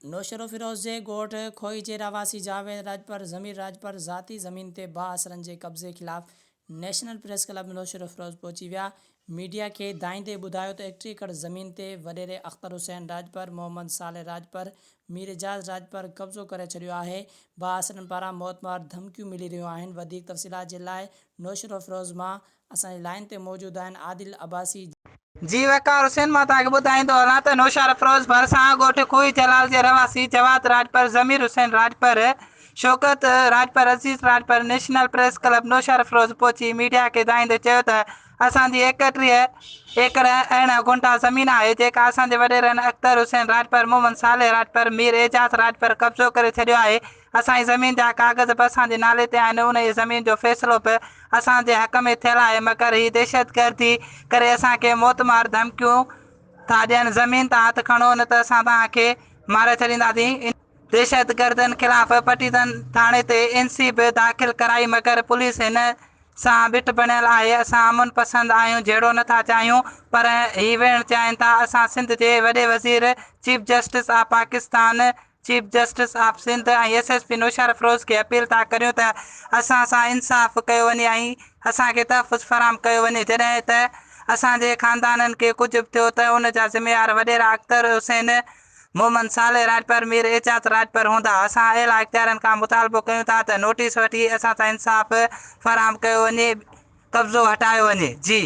नौशरो फिरोज़ जे ॻोठ खोई जे रवासी जावेद राजपर ज़मीर राजपर ज़ाती ज़मीन ते बाअसरनि जे कब्ज़े ख़िलाफ़ national press club Naushahro Firoz पहुची विया। मीडिया के दाईंदे ॿुधायो त 31 एकड़ ज़मीन ते वॾेरे अख्तर हुसैन राजपर मोहम्मद साले राजपर मीर एजाज़ राजपर कब्ज़ो करे छॾियो आहे। बाअसरनि पारां मौतमार धमकियूं मिली रहियूं आहिनि। वधीक तफ़सीलात जे लाइ नौशरो फिरोज़ मां असांजी लाइन ते मौजूद आहिनि आदिल अब्बासी। जी वकार हुसैन मां तव्हांखे ॿुधाईंदो हलां त नौशर फिरोज़ भरिसां ॻोठ खोई जलाल जे रवासी जवाद राजपर ज़मीर हुसैन राजपर शौकत राजपर अज़ीज़ Rajpar national press club नौशर Firoz पहुची मीडिया खे ॿुधाईंदे चयो त असांजी 31 एकड़ अरिड़हं गुंठा ज़मीन आहे जेका असांजे वॾेरनि अख्तर हुसैन राजपर मोहम्मद साले राजपर मीर एजाज़ राजपर कब्ज़ो करे छॾियो आहे। असांजी ज़मीन जा कागज़ बि असांजे नाले ते आहिनि। उन जी ज़मीन जो फ़ैसिलो बि असांजे हक़ में थियल आहे, मगर ही दहशतगर्दी करे असांखे मौतमार धमकियूं था ॾियनि। ज़मीन तां हथु खणो न त असां तव्हांखे मारे छॾींदासीं। दहशतगर्दनि ख़िलाफ़ पटीदन थाणे ते NC बि दाख़िल कराई, मगर पुलिस हिन सां बिठ बणियल आहे। असां अमन पसंद आहियूं, जहिड़ो नथा चाहियूं, पर ही वेण चाहिनि था। असां सिंध जे वॾे वज़ीर chief justice of Pakistan, chief justice of Sindh ऐं SSP नौशर फिरोज़ खे अपील था करियूं त असां सां इंसाफ़ कयो वञे ऐं असांखे तहफ़ुज़ फराहम कयो वञे। जॾहिं त असांजे ख़ानदाननि खे कुझु बि थियो त उन जा ज़िम्मेवार वॾेरा अख्तर हुसैन मोहम्मद साले राजपर मीर एजाज़ राजपर हूंदा। असां अहिड़ा इख़्तियारनि खां मुतालबो कयूं था त नोटिस वठी असां सां इंसाफ़ फराहम कयो वञे, कब्ज़ो हटायो वञे। जी।